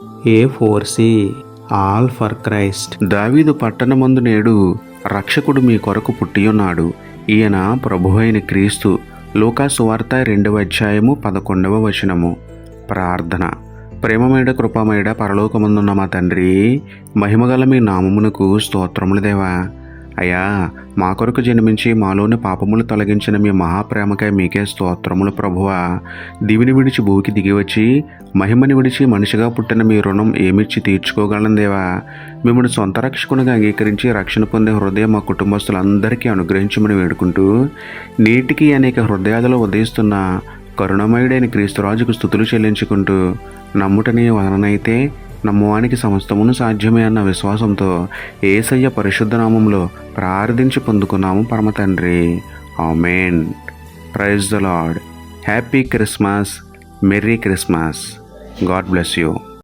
A4C all for Christ. దావీదు పట్టణమందు నేడు రక్షకుడు మీ కొరకు పుట్టియున్నాడు. ఈయన ప్రభువైన క్రీస్తు. లూకా సువార్త 2వ అధ్యాయము 11వ వచనము. ప్రార్థన. ప్రేమమేడ కృపమేడ పరలోకమందున్న మా తండ్రి, మహిమగల మీ నామమునకు స్తోత్రములు దేవా. అయ్యా, మా కొరకు జన్మించి మాలోని పాపములు తొలగించిన మీ మహాప్రేమకై మీకే స్తోత్రములు ప్రభువా. దివిని విడిచి భూమికి దిగివచ్చి మహిమని విడిచి మనిషిగా పుట్టిన మీ రుణం ఏమిచ్చి తీర్చుకోగలం దేవా. మిమ్మల్ని సొంత రక్షకునిగా అంగీకరించి రక్షణ పొందే హృదయం మా కుటుంబస్తులందరికీ అనుగ్రహించమని వేడుకుంటూ, నేటికి అనేక హృదయాలలో ఉదయిస్తున్న కరుణమయుడైన క్రీస్తురాజుకు స్తుతులు చెల్లించుకుంటూ, నమ్ముటనే వలనైతే నమ్మువానికి సమస్తమును సాధ్యమే అన్న విశ్వాసంతో యేసయ్య పరిశుద్ధ నామంలో ప్రార్థించి పొందుకున్నాము పరమ తండ్రి. Amen. Praise the Lord. Happy Christmas. Merry Christmas. God bless you.